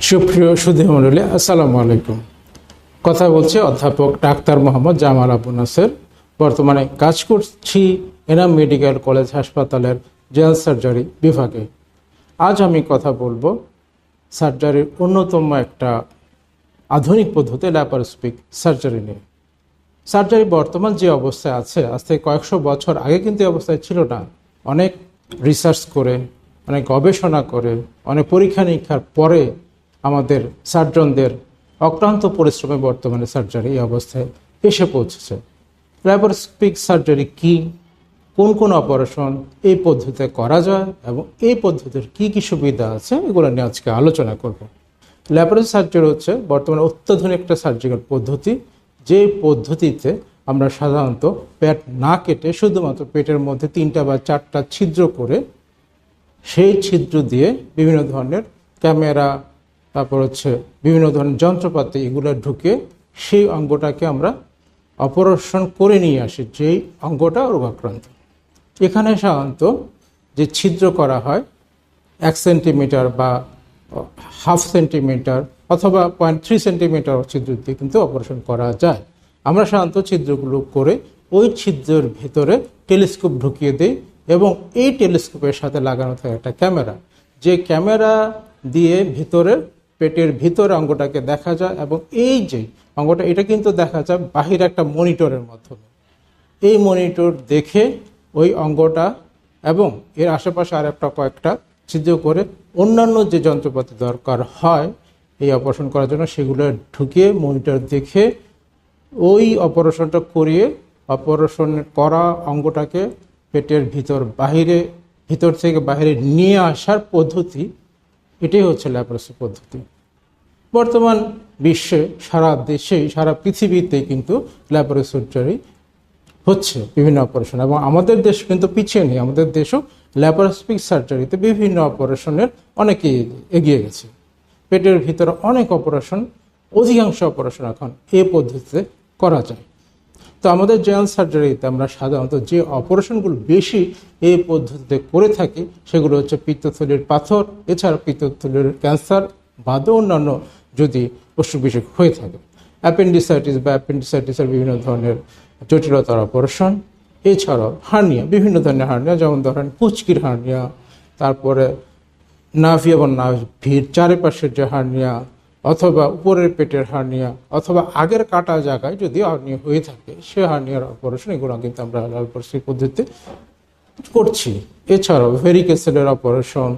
সুপ্রিয় সুধী মণ্ডলী, আসসালামু আলাইকুম। কথা বলছি অধ্যাপক ডাক্তার মোহাম্মদ জামাল আবু নাসের। বর্তমানে কাজ করছি এনাম মেডিকেল কলেজ হাসপাতালের জেনারেল সার্জারি বিভাগে। আজ আমি কথা বলবো সার্জারির অন্যতম একটা আধুনিক পদ্ধতি ল্যাপারোস্কোপিক সার্জারি নিয়ে। সার্জারি বর্তমান যে অবস্থায় আছে, আজ থেকে কয়েকশো বছর আগে কিন্তু এই অবস্থায় ছিল না। অনেক রিসার্চ করে, অনেক গবেষণা করে, অনেক পরীক্ষা নিরীক্ষার পরে আমাদের সার্জনদের অক্লান্ত পরিশ্রমে বর্তমানে সার্জারি এই অবস্থায় এসে পৌঁছেছে। ল্যাপারোস্কোপিক সার্জারি কি, কোন কোন অপারেশন এই পদ্ধতিতে করা যায় এবং এই পদ্ধতির কি কি সুবিধা আছে, এগুলো নিয়ে আজকে আলোচনা করব। ল্যাপারোস্কোপিক সার্জারি হচ্ছে বর্তমানে অত্যাধুনিক একটা সার্জিক্যাল পদ্ধতি, যে পদ্ধতিতে আমরা সাধারণত পেট না কেটে শুধুমাত্র পেটের মধ্যে 3টা বা 4টা ছিদ্র করে সেই ছিদ্র দিয়ে বিভিন্ন ধরনের ক্যামেরা, তারপর বিভিন্ন ধরনের যন্ত্রপাতি এগুলো ঢুকে সেই অঙ্গটাকে আমরা অপারেশন করে নিয়ে আসি, যেই অঙ্গটা রোগাক্রান্ত। এখানে সাধারণত যে ছিদ্র করা হয় 1 সেন্টিমিটার বা হাফ সেন্টিমিটার অথবা 0.3 সেন্টিমিটার ছিদ্র দিয়ে কিন্তু অপারেশন করা যায়। আমরা সাধারণত ছিদ্রগুলো করে ওই ছিদ্রের ভেতরে টেলিস্কোপ ঢুকিয়ে দিই এবং এই টেলিস্কোপের সাথে লাগানো থাকে একটা ক্যামেরা, যে ক্যামেরা দিয়ে ভিতরের পেটের ভিতরে অঙ্গটাকে দেখা যায় এবং এই যে অঙ্গটা এটা কিন্তু দেখা যায় বাহিরে একটা মনিটরের মাধ্যমে। এই মনিটর দেখে ওই অঙ্গটা এবং এর আশেপাশে আর একটা কয়েকটা ছিদ্র করে অন্যান্য যে যন্ত্রপাতি দরকার হয় এই অপারেশন করার জন্য সেগুলো ঢুকিয়ে মনিটর দেখে ওই অপারেশনটা করিয়ে অপারেশন করা অঙ্গটাকে পেটের ভিতর থেকে বাহিরে নিয়ে আসার পদ্ধতি, এটাই হচ্ছে ল্যাপারোস্কোপি পদ্ধতি। বর্তমান বিশ্বে সারা দেশেই সারা পৃথিবীতে কিন্তু ল্যাপারোস্কোপি সার্জারি হচ্ছে বিভিন্ন অপারেশন, এবং আমাদের দেশ কিন্তু পিছিয়ে নেই। আমাদের দেশও ল্যাপারোস্কোপিক সার্জারিতে বিভিন্ন অপারেশনের অনেকে এগিয়ে গেছে। পেটের ভিতরে অনেক অপারেশন, অধিকাংশ অপারেশন এখন এই পদ্ধতিতে করা যায়। তো আমাদের জেনারেল সার্জারিতে আমরা সাধারণত যে অপারেশনগুলো বেশি এই পদ্ধতিতে করে থাকি সেগুলো হচ্ছে পিত্তথলির পাথর, এছাড়া পিত্তথলির ক্যান্সার বাদে অন্যান্য যদি অসুখ বিসুখ হয়ে থাকে, অ্যাপেন্ডিসাইটিস বা অ্যাপেন্ডিসাইটিসের বিভিন্ন ধরনের জটিলতার অপারেশন, এছাড়াও হার্নিয়া, বিভিন্ন ধরনের হার্নিয়া, যেমন ধরেন পুচকির হার্নিয়া, তারপরে নাভি এবং নাভির চারিপাশের যে হার্নিয়া, অথবা উপরের পেটের হার্নিয়া, অথবা আগের কাটা জায়গায় যদি হার্নিয়া হয়ে থাকে সে হার্নিয়ার অপারেশন, এগুলো কিন্তু আমরা ল্যাপারোস্কোপি পদ্ধতিতে করছি। এছাড়াও ভেরিকেসেলের অপারেশন,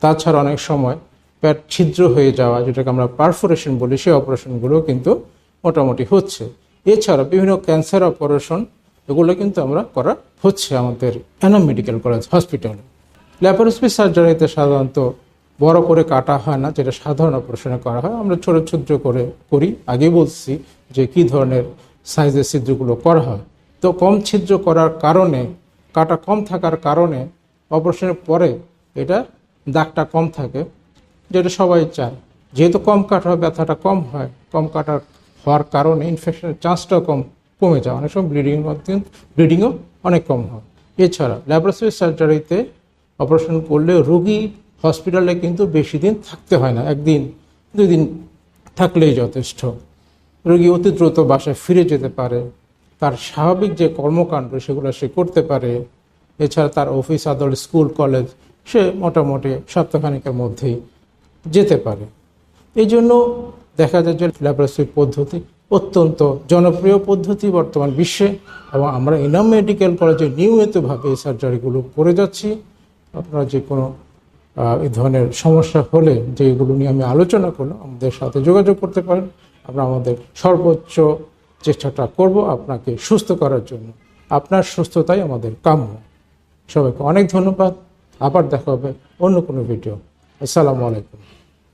তাছাড়া অনেক সময় পেট ছিদ্র হয়ে যাওয়া, যেটাকে আমরা পারফোরেশন বলি, সেই অপারেশনগুলো কিন্তু মোটামুটি হচ্ছে। এছাড়া বিভিন্ন ক্যান্সার অপারেশন, এগুলো কিন্তু আমরা করা হচ্ছে আমাদের এনাম মেডিকেল কলেজ হসপিটালে। ল্যাপারোস্কোপি সার্জারিতে সাধারণত বড় করে কাটা হয় না, যেটা সাধারণ অপারেশনে করা হয়। আমরা ছোট ছিদ্র করে করি। আগে বলছি যে কি ধরনের সাইজের ছিদ্রগুলো করা হয়। তো কম ছিদ্র করার কারণে, কাটা কম থাকার কারণে অপারেশনের পরে এটা দাগটা কম থাকে, যেটা সবাই চায়। যেহেতু কম কাটা হয়, ব্যথাটা কম হয়, কম কাটা হওয়ার কারণে ইনফেকশনের চান্সটাও কমে যায়। অনেক সময় ব্লিডিংও অনেক কম হয়। এছাড়া ল্যাপারোস্কোপি সার্জারিতে অপারেশন করলে রোগী হসপিটালে কিন্তু বেশি দিন থাকতে হয় না, 1 দিন 2 দিন থাকলেই যথেষ্ট। রোগী অতি দ্রুত বাসায় ফিরে যেতে পারে, তার স্বাভাবিক যে কর্মকাণ্ড সেগুলো সে করতে পারে। এছাড়া তার অফিস আদালত, স্কুল কলেজ সে মোটামুটি সপ্তাহখানেকের মধ্যেই যেতে পারে। এই জন্য দেখা যায় যে ল্যাপারোস্কোপি পদ্ধতি অত্যন্ত জনপ্রিয় পদ্ধতি বর্তমান বিশ্বে, এবং আমরা এনাম মেডিকেল কলেজে নিয়মিতভাবে এই সার্জারিগুলো করে যাচ্ছি। আপনারা যে কোনো এই ধরনের সমস্যা হলে, যেগুলো নিয়ে আমি আলোচনা করলাম, আমাদের সাথে যোগাযোগ করতে পারেন। আমরা আমাদের সর্বোচ্চ চেষ্টাটা করব আপনাকে সুস্থ করার জন্য। আপনার সুস্থতাই আমাদের কাম্য। সবাইকে অনেক ধন্যবাদ। আবার দেখা হবে অন্য কোনো ভিডিও। আসসালামু আলাইকুম।